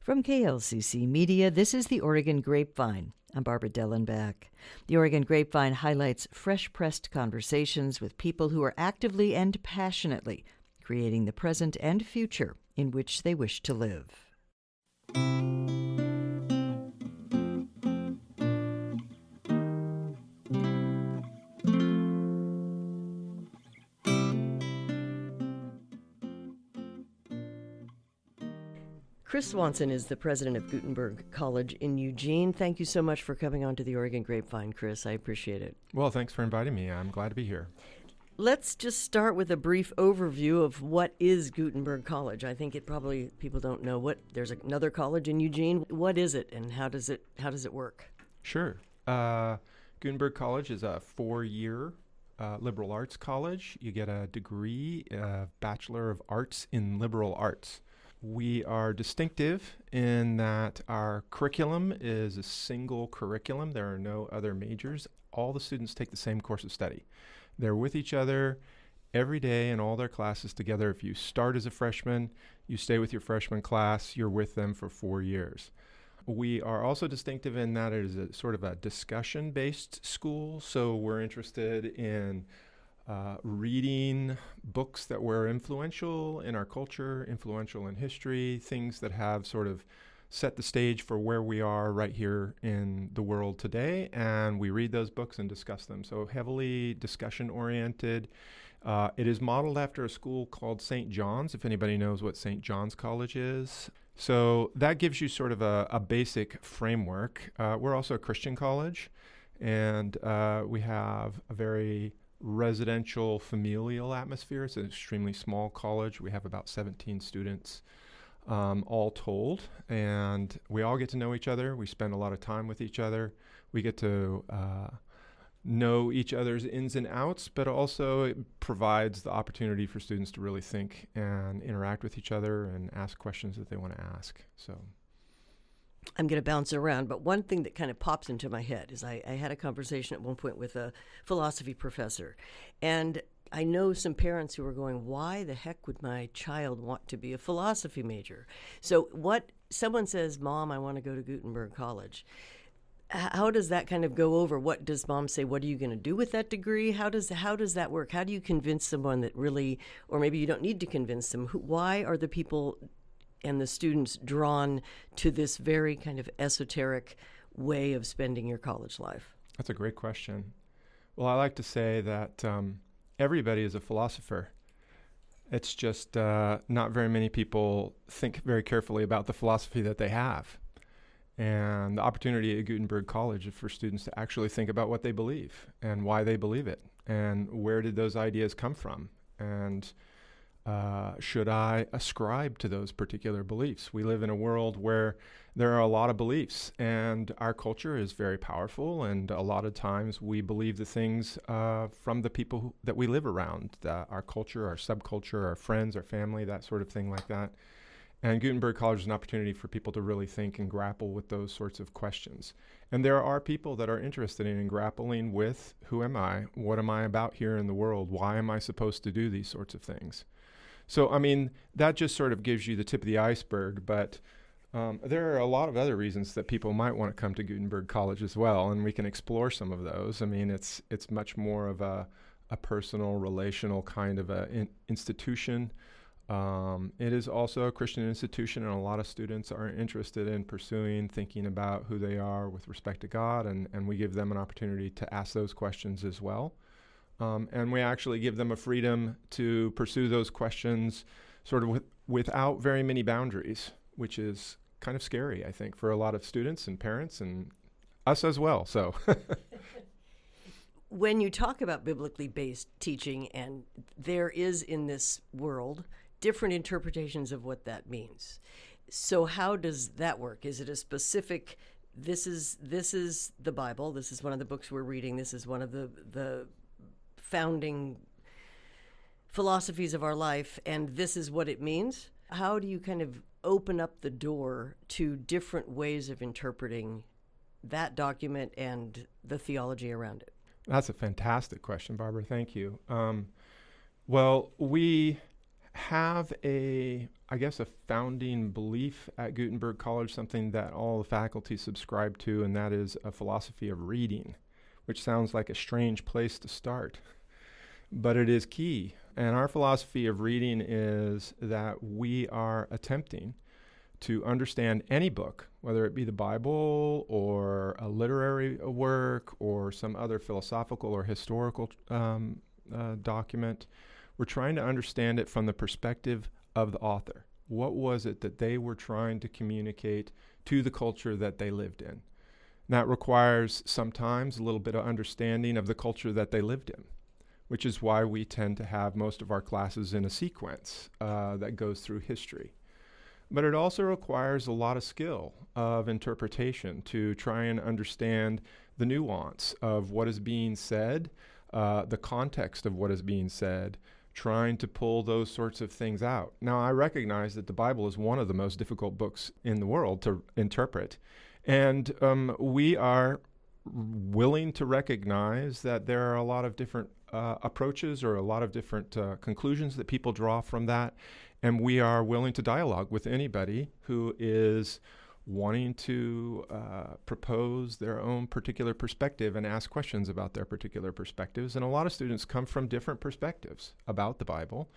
From KLCC Media, this is the Oregon Grapevine. I'm Barbara Dellenback. The Oregon Grapevine highlights fresh-pressed conversations with people who are actively and passionately creating the present and future in which they wish to live. Chris Swanson is the president of Gutenberg College in Eugene. Thank you so much for coming on to the Oregon Grapevine, Chris. I appreciate it. Well, thanks for inviting me. I'm glad to be here. Let's just start with a brief overview of what is Gutenberg College. I think people don't know there's another college in Eugene. What is it and how does it work? Sure. Gutenberg College is a 4-year liberal arts college. You get a degree, a Bachelor of Arts in Liberal Arts. We are distinctive in that our curriculum is a single curriculum. There are no other majors. All the students take the same course of study. They're with each other every day in all their classes together. If you start as a freshman, you stay with your freshman class, you're with them for 4 years. We are also distinctive in that it is a sort of a discussion-based school, so we're interested in reading books that were influential in our culture, influential in history, things that have sort of set the stage for where we are right here in the world today, and we read those books and discuss them. So heavily discussion-oriented. It is modeled after a school called St. John's, if anybody knows what St. John's College is. So that gives you sort of a basic framework. We're also a Christian college, and we have a very residential familial atmosphere. It's an extremely small college. We have about 17 students all told, and we all get to know each other. We spend a lot of time with each other. We get to know each other's ins and outs, but also it provides the opportunity for students to really think and interact with each other and ask questions that they want to ask. So I'm going to bounce around, but one thing that kind of pops into my head is I had a conversation at one point with a philosophy professor, and I know some parents who are going, why the heck would my child want to be a philosophy major? So someone says, Mom, I want to go to Gutenberg College. How does that kind of go over? What does mom say? What are you going to do with that degree? How does that work? How do you convince someone that really, or maybe you don't need to convince them, why are the people and the students drawn to this very kind of esoteric way of spending your college life? That's a great question. Well, I like to say that everybody is a philosopher. It's just not very many people think very carefully about the philosophy that they have. And the opportunity at Gutenberg College is for students to actually think about what they believe and why they believe it and where did those ideas come from, and should I ascribe to those particular beliefs? We live in a world where there are a lot of beliefs, and our culture is very powerful, and a lot of times we believe the things from the people that we live around, our culture, our subculture, our friends, our family, that sort of thing like that. And Gutenberg College is an opportunity for people to really think and grapple with those sorts of questions. And there are people that are interested in grappling with, who am I? What am I about here in the world? Why am I supposed to do these sorts of things? So, I mean, that just sort of gives you the tip of the iceberg, but there are a lot of other reasons that people might want to come to Gutenberg College as well, and we can explore some of those. I mean, it's much more of a personal, relational kind of institution. It is also a Christian institution, and a lot of students are interested in pursuing, thinking about who they are with respect to God, and we give them an opportunity to ask those questions as well. And we actually give them a freedom to pursue those questions sort of without very many boundaries, which is kind of scary, I think, for a lot of students and parents and us as well. So when you talk about biblically based teaching, and there is in this world different interpretations of what that means. So how does that work? Is it a specific, this is the Bible, this is one of the books we're reading, this is one of the founding philosophies of our life, and this is what it means? How do you kind of open up the door to different ways of interpreting that document and the theology around it? That's a fantastic question, Barbara. Thank you. Well, we have I guess, a founding belief at Gutenberg College, something that all the faculty subscribe to, and that is a philosophy of reading, which sounds like a strange place to start, but it is key. And our philosophy of reading is that we are attempting to understand any book, whether it be the Bible or a literary work or some other philosophical or historical document. We're trying to understand it from the perspective of the author. What was it that they were trying to communicate to the culture that they lived in? And that requires sometimes a little bit of understanding of the culture that they lived in, which is why we tend to have most of our classes in a sequence that goes through history. But it also requires a lot of skill of interpretation to try and understand the nuance of what is being said, the context of what is being said, trying to pull those sorts of things out. Now, I recognize that the Bible is one of the most difficult books in the world to interpret. And we are willing to recognize that there are a lot of different approaches or a lot of different conclusions that people draw from that. And we are willing to dialogue with anybody who is wanting to propose their own particular perspective and ask questions about their particular perspectives. And a lot of students come from different perspectives about the Bible.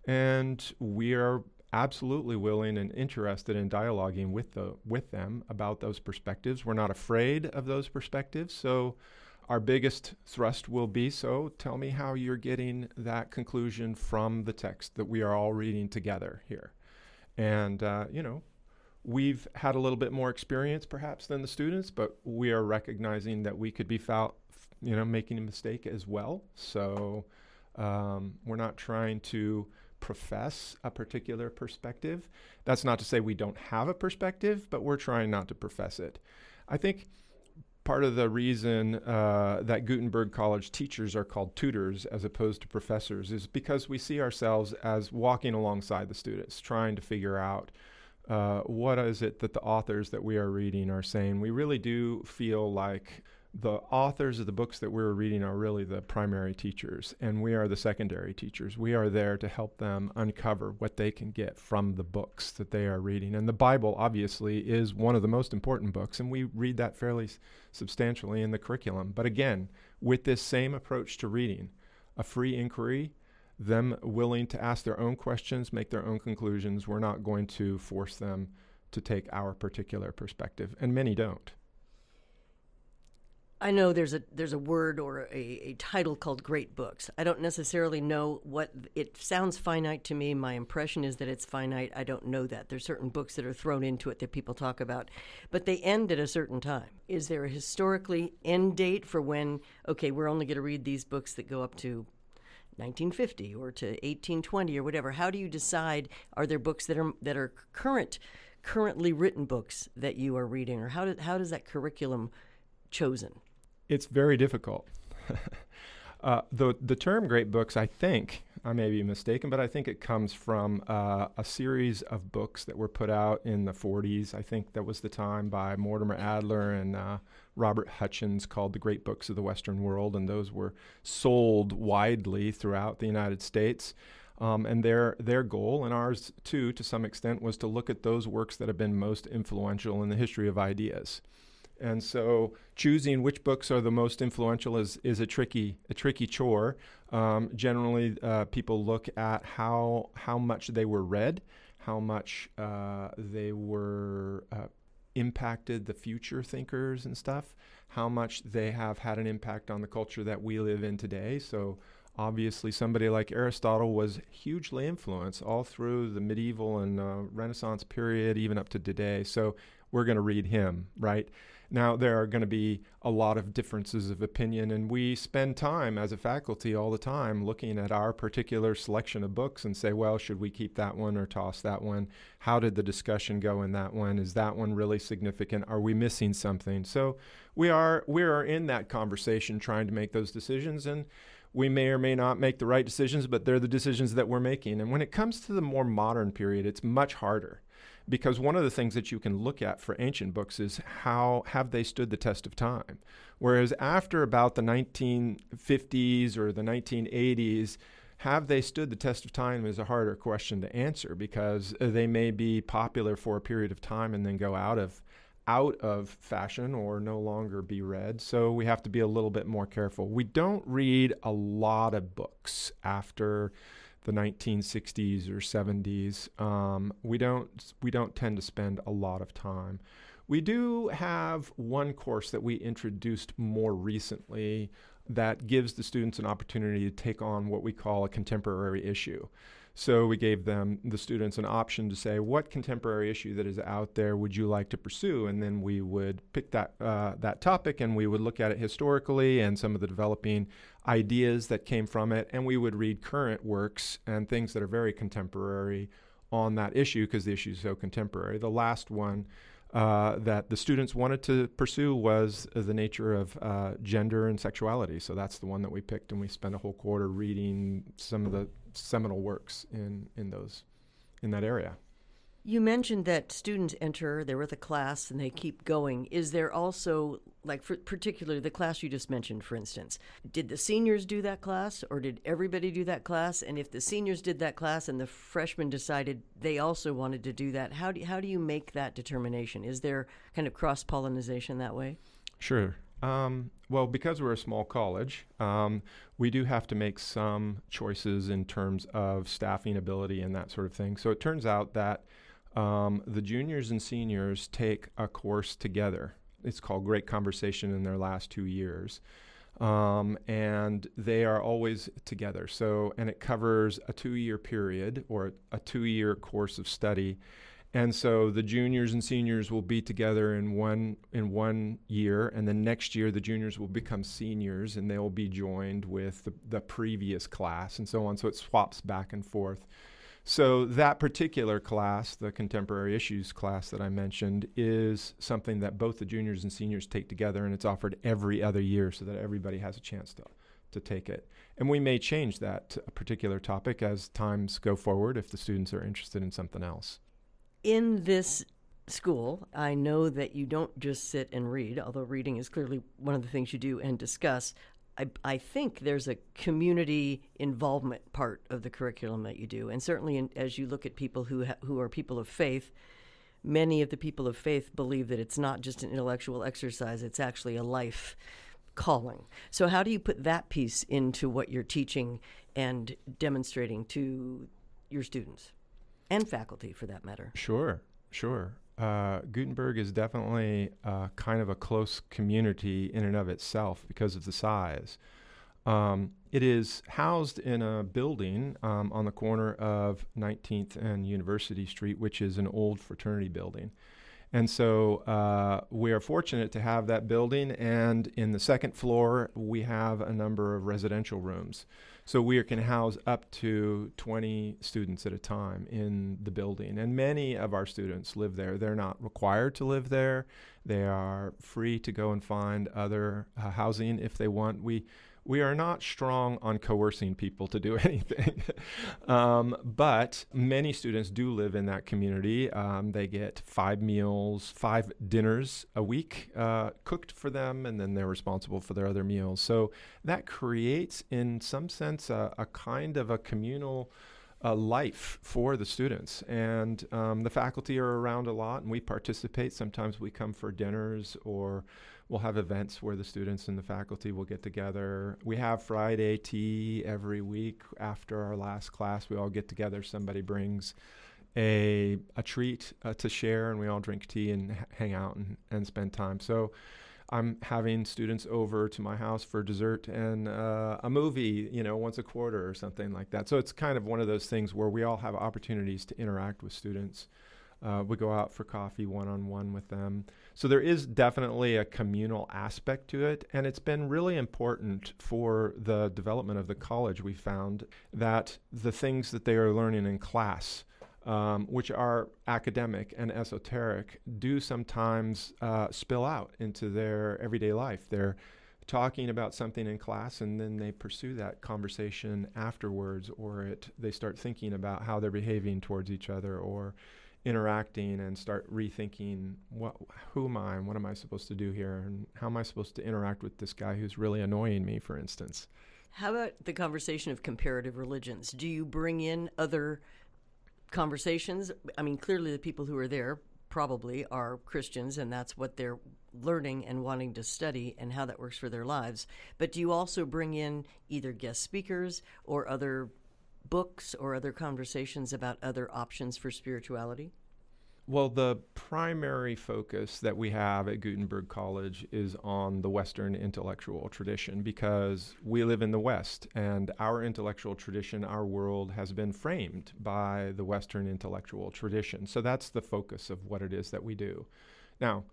And we are absolutely willing and interested in dialoguing with them about those perspectives. We're not afraid of those perspectives. So our biggest thrust will be, so tell me how you're getting that conclusion from the text that we are all reading together here. And, we've had a little bit more experience perhaps than the students, but we are recognizing that we could be making a mistake as well. So we're not trying to profess a particular perspective. That's not to say we don't have a perspective, but we're trying not to profess it. I think part of the reason that Gutenberg College teachers are called tutors as opposed to professors is because we see ourselves as walking alongside the students, trying to figure out what is it that the authors that we are reading are saying. We really do feel like the authors of the books that we're reading are really the primary teachers, and we are the secondary teachers. We are there to help them uncover what they can get from the books that they are reading. And the Bible, obviously, is one of the most important books, and we read that fairly substantially in the curriculum. But again, with this same approach to reading, a free inquiry, them willing to ask their own questions, make their own conclusions. We're not going to force them to take our particular perspective, and many don't. I know there's a word or a title called great books. I don't necessarily know what it sounds finite to me. My impression is that it's finite. I don't know that. There's certain books that are thrown into it that people talk about, but they end at a certain time. Is there a historically end date for when, okay, we're only going to read these books that go up to 1950 or to 1820 or whatever? How do you decide? Are there books that are currently written books that you are reading, or how does that curriculum chosen? It's very difficult. The term great books, I think, I may be mistaken, but I think it comes from a series of books that were put out in the 40s. I think that was the time by Mortimer Adler and Robert Hutchins, called The Great Books of the Western World, and those were sold widely throughout the United States. And their goal, and ours too, to some extent, was to look at those works that have been most influential in the history of ideas. And so choosing which books are the most influential is a tricky chore. Generally, people look at how much they were read, how much they were impacted the future thinkers and stuff, how much they have had an impact on the culture that we live in today. So obviously somebody like Aristotle was hugely influenced all through the medieval and Renaissance period, even up to today. So we're going to read him, right? Now, there are going to be a lot of differences of opinion, and we spend time as a faculty all the time looking at our particular selection of books and say, well, should we keep that one or toss that one? How did the discussion go in that one? Is that one really significant? Are we missing something? So we are in that conversation trying to make those decisions, and we may or may not make the right decisions, but they're the decisions that we're making. And when it comes to the more modern period, it's much harder. Because one of the things that you can look at for ancient books is how have they stood the test of time. Whereas after about the 1950s or the 1980s, Have they stood the test of time is a harder question to answer, because they may be popular for a period of time and then go out of fashion or no longer be read. So we have to be a little bit more careful. We don't read a lot of books after the 1960s or 70s. We don't tend to spend a lot of time. We do have one course that we introduced more recently that gives the students an opportunity to take on what we call a contemporary issue. So we gave the students an option to say, what contemporary issue that is out there would you like to pursue? And then we would pick that topic, and we would look at it historically and some of the developing ideas that came from it. And we would read current works and things that are very contemporary on that issue, because the issue is so contemporary. The last one that the students wanted to pursue was the nature of gender and sexuality. So that's the one that we picked, and we spent a whole quarter reading some of the seminal works in that area. You mentioned that students enter, they're with a class, and they keep going. Is there also, like, particularly the class you just mentioned, for instance, did the seniors do that class, or did everybody do that class? And if the seniors did that class and the freshmen decided they also wanted to do that, how do you make that determination? Is there kind of cross-pollination that way? Sure. Well, because we're a small college, we do have to make some choices in terms of staffing ability and that sort of thing. So it turns out that the juniors and seniors take a course together. It's called Great Conversation in their last 2 years. And they are always together. So, and it covers a 2-year period or a 2-year course of study. And so the juniors and seniors will be together in one year, and then next year the juniors will become seniors, and they will be joined with the previous class, and so on. So it swaps back and forth. So that particular class, the contemporary issues class that I mentioned, is something that both the juniors and seniors take together, and it's offered every other year so that everybody has a chance to take it. And we may change that particular topic as times go forward if the students are interested in something else. In this school, I know that you don't just sit and read, although reading is clearly one of the things you do and discuss. I think there's a community involvement part of the curriculum that you do. And certainly as you look at people who are people of faith, many of the people of faith believe that it's not just an intellectual exercise, it's actually a life calling. So how do you put that piece into what you're teaching and demonstrating to your students? And faculty, for that matter. Sure. Gutenberg is definitely kind of a close community in and of itself because of the size. It is housed in a building on the corner of 19th and University Street, which is an old fraternity building. And so we are fortunate to have that building, and in the second floor we have a number of residential rooms. So we can house up to 20 students at a time in the building, and many of our students live there. They're not required to live there. They are free to go and find other housing if they want. We are not strong on coercing people to do anything, but many students do live in that community. They get 5 dinners a week cooked for them, and then they're responsible for their other meals. So that creates, in some sense, a kind of a communal life for the students. And the faculty are around a lot, and we participate. Sometimes we come for dinners, or we'll have events where the students and the faculty will get together. We have Friday tea every week after our last class. We all get together. Somebody brings a treat to share, and we all drink tea and hang out and spend time. So I'm having students over to my house for dessert and a movie, once a quarter or something like that. So it's kind of one of those things where we all have opportunities to interact with students. We go out for coffee one-on-one with them. So there is definitely a communal aspect to it, and it's been really important for the development of the college. We found that the things that they are learning in class, which are academic and esoteric, do sometimes spill out into their everyday life. They're talking about something in class, and then they pursue that conversation afterwards, or they start thinking about how they're behaving towards each other, or interacting, and start rethinking, who am I and what am I supposed to do here, and how am I supposed to interact with this guy who's really annoying me, for instance. How about the conversation of comparative religions? Do you bring in other conversations? I mean, clearly the people who are there probably are Christians, and that's what they're learning and wanting to study and how that works for their lives. But do you also bring in either guest speakers or other books or other conversations about other options for spirituality? Well, the primary focus that we have at Gutenberg College is on the Western intellectual tradition, because we live in the West, and our intellectual tradition, our world, has been framed by the Western intellectual tradition. So that's the focus of what it is that we do. Now,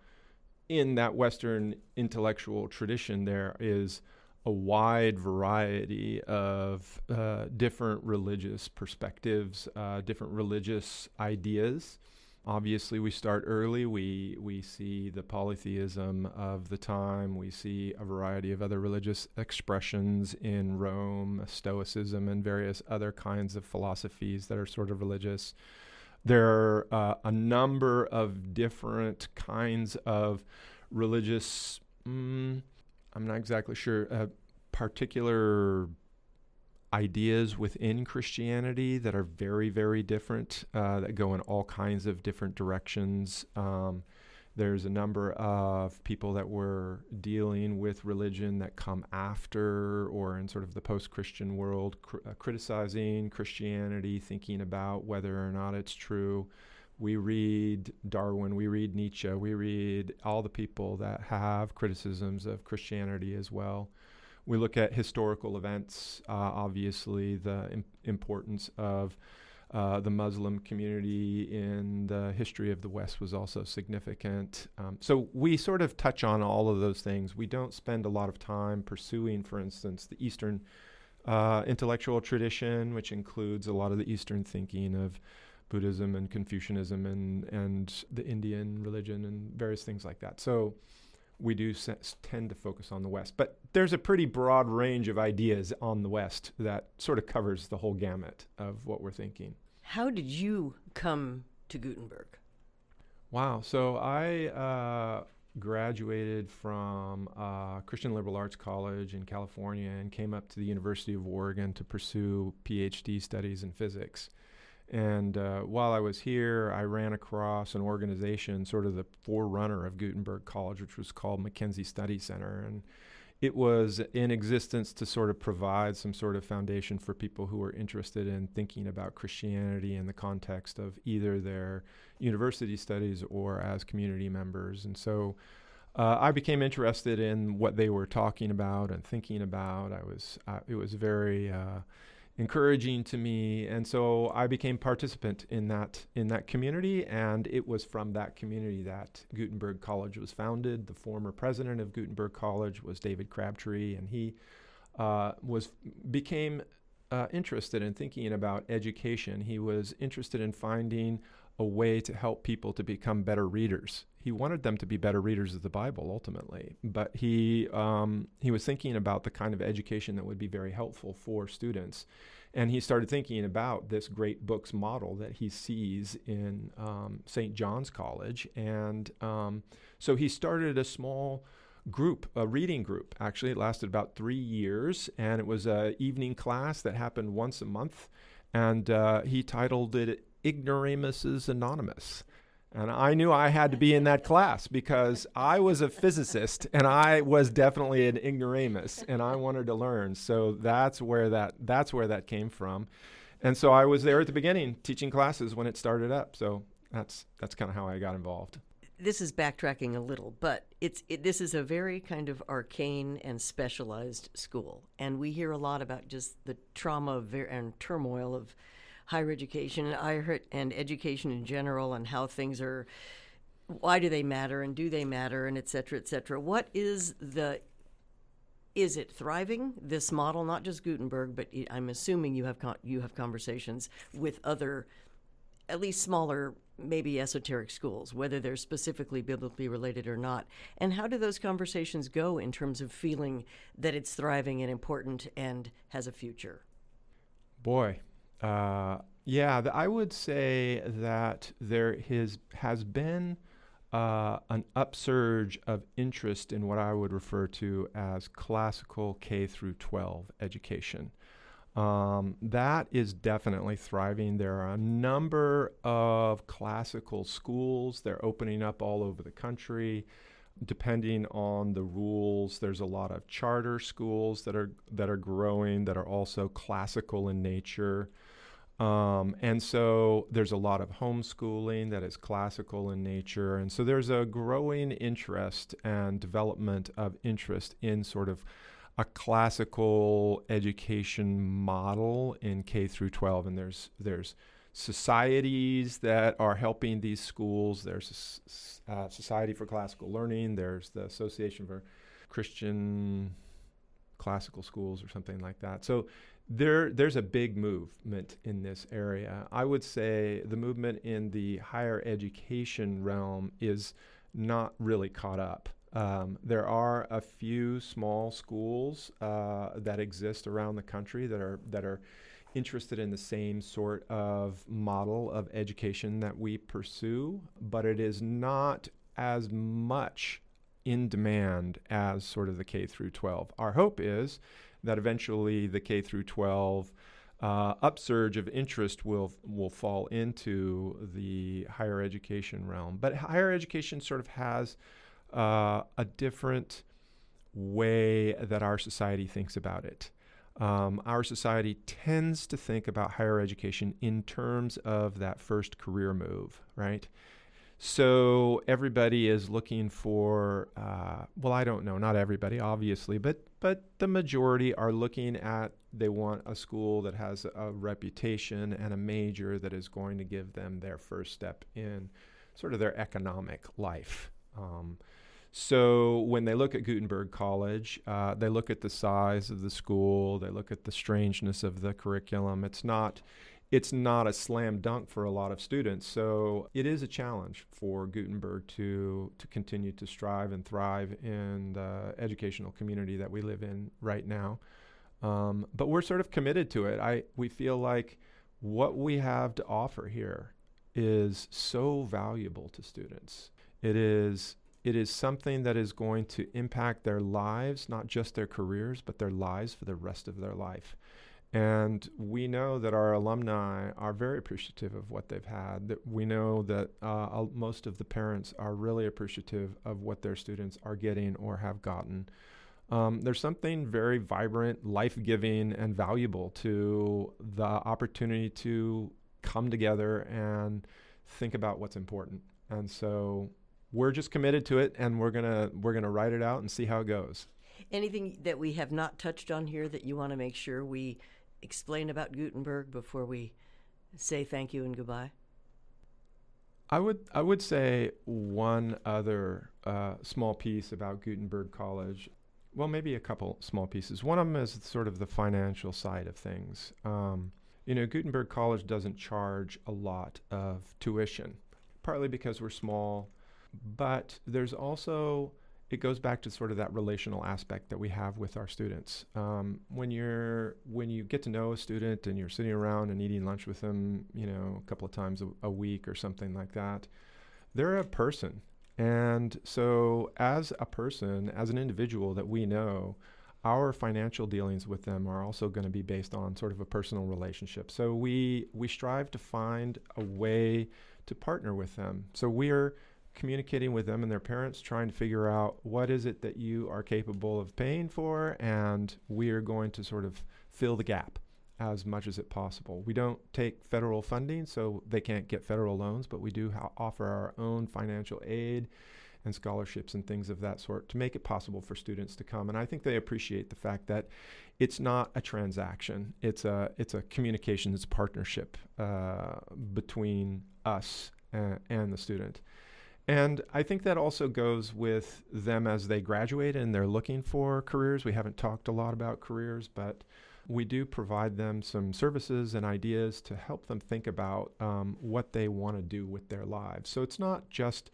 in that Western intellectual tradition, there is a wide variety of different religious perspectives, different religious ideas. Obviously, we start early. We see the polytheism of the time. We see a variety of other religious expressions in Rome, Stoicism, and various other kinds of philosophies that are sort of religious. There are a number of different kinds of religious, I'm not exactly sure, particular ideas within Christianity that are very, very different, that go in all kinds of different directions. There's a number of people that were dealing with religion that come after or in sort of the post-Christian world, criticizing Christianity, thinking about whether or not it's true. We read Darwin, we read Nietzsche, we read all the people that have criticisms of Christianity as well. We look at historical events, obviously the importance of the Muslim community in the history of the West was also significant. So we sort of touch on all of those things. We don't spend a lot of time pursuing, for instance, the Eastern intellectual tradition, which includes a lot of the Eastern thinking of Buddhism and Confucianism and the Indian religion and various things like that. So we do tend to focus on the West. But there's a pretty broad range of ideas on the West that sort of covers the whole gamut of what we're thinking. How did you come to Gutenberg? Wow. So I graduated from Christian Liberal Arts College in California and came up to the University of Oregon to pursue PhD studies in physics. And while I was here, I ran across an organization, sort of the forerunner of Gutenberg College, which was called Mackenzie Study Center. And it was in existence to sort of provide some sort of foundation for people who were interested in thinking about Christianity in the context of either their university studies or as community members. And so I became interested in what they were talking about and thinking about. It was very encouraging to me, and so I became participant in that community, and it was from that community that Gutenberg College was founded. The former president of Gutenberg College was David Crabtree, and he became interested in thinking about education. He was interested in finding a way to help people to become better readers. He wanted them to be better readers of the Bible ultimately, but he was thinking about the kind of education that would be very helpful for students. And he started thinking about this great books model that he sees in St. John's College. And so he started a small group, a reading group. Actually, it lasted about 3 years, and it was an evening class that happened once a month. And he titled it Ignoramus Anonymous. And I knew I had to be in that class because I was a physicist and I was definitely an ignoramus and I wanted to learn. So that's where that came from. And so I was there at the beginning teaching classes when it started up. So that's kind of how I got involved. This is backtracking a little, but this is a very kind of arcane and specialized school. And we hear a lot about just the trauma and turmoil of higher education and education in general, and how things are, why do they matter and do they matter, and et cetera, et cetera. What is it thriving, this model, not just Gutenberg, but I'm assuming you have conversations with other, at least smaller, maybe esoteric schools, whether they're specifically biblically related or not. And how do those conversations go in terms of feeling that it's thriving and important and has a future? Boy. I would say that there has been an upsurge of interest in what I would refer to as classical K through 12 education. That is definitely thriving. There are a number of classical schools. They're opening up all over the country. Depending on the rules, there's a lot of charter schools that are growing that are also classical in nature. And so there's a lot of homeschooling that is classical in nature. And so there's a growing interest and development of interest in sort of a classical education model in K through 12. And there's societies that are helping these schools. There's a Society for Classical Learning. There's the Association for Christian Classical Schools or something like that. So there's a big movement in this area. I would say the movement in the higher education realm is not really caught up. There are a few small schools that exist around the country that are interested in the same sort of model of education that we pursue, but it is not as much in demand as sort of the K through 12. Our hope is that eventually the K through 12 upsurge of interest will fall into the higher education realm. But higher education sort of has a different way that our society thinks about it. Our society tends to think about higher education in terms of that first career move, right? So everybody is looking for, well, I don't know, not everybody, obviously, but the majority are looking at, they want a school that has a reputation and a major that is going to give them their first step in sort of their economic life. So when they look at Gutenberg College, they look at the size of the school, they look at the strangeness of the curriculum. It's not a slam dunk for a lot of students. So it is a challenge for Gutenberg to continue to strive and thrive in the educational community that we live in right now. But we're sort of committed to it. We feel like what we have to offer here is so valuable to students. It is something that is going to impact their lives, not just their careers, but their lives for the rest of their life. And we know that our alumni are very appreciative of what they've had. That we know that most of the parents are really appreciative of what their students are getting or have gotten. There's something very vibrant, life-giving, and valuable to the opportunity to come together and think about what's important. And so we're just committed to it, and we're gonna write it out and see how it goes. Anything that we have not touched on here that you want to make sure we explain about Gutenberg before we say thank you and goodbye? I would say one other small piece about Gutenberg College. Well, maybe a couple small pieces. One of them is sort of the financial side of things. Gutenberg College doesn't charge a lot of tuition, partly because we're small, but there's also, it goes back to sort of that relational aspect that we have with our students. When you get to know a student and you're sitting around and eating lunch with them, a couple of times a week or something like that, they're a person. And so as a person, as an individual that we know, our financial dealings with them are also going to be based on sort of a personal relationship. So we strive to find a way to partner with them. So we're communicating with them and their parents, trying to figure out what is it that you are capable of paying for, and we are going to sort of fill the gap as much as it possible. We don't take federal funding, so they can't get federal loans, but we do offer our own financial aid and scholarships and things of that sort to make it possible for students to come. And I think they appreciate the fact that it's not a transaction. It's a communications partnership between us and the student. And I think that also goes with them as they graduate and they're looking for careers. We haven't talked a lot about careers, but we do provide them some services and ideas to help them think about what they want to do with their lives. So it's not just,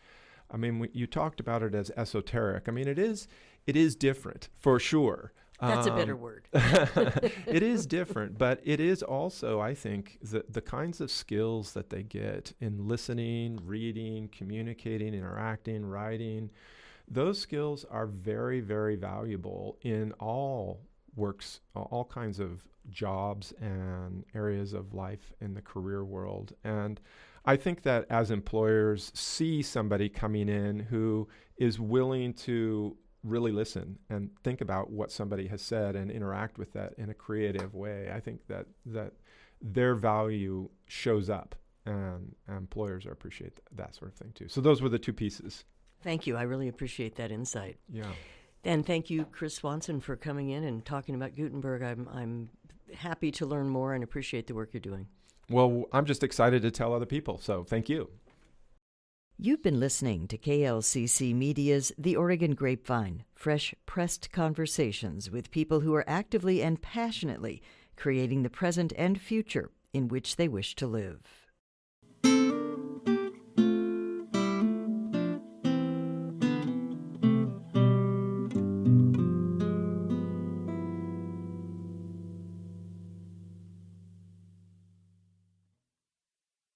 you talked about it as esoteric. It is different for sure. That's a better word. It is different, but it is also, I think, the kinds of skills that they get in listening, reading, communicating, interacting, writing, those skills are very, very valuable in all kinds of jobs and areas of life in the career world. And I think that as employers see somebody coming in who is willing to really listen and think about what somebody has said and interact with that in a creative way, I think that their value shows up, and employers appreciate that sort of thing too. So those were the two pieces. Thank you. I really appreciate that insight. Yeah. And thank you, Chris Swanson, for coming in and talking about Gutenberg. I'm happy to learn more and appreciate the work you're doing. Well, I'm just excited to tell other people, so thank you. You've been listening to KLCC Media's The Oregon Grapevine, fresh pressed conversations with people who are actively and passionately creating the present and future in which they wish to live.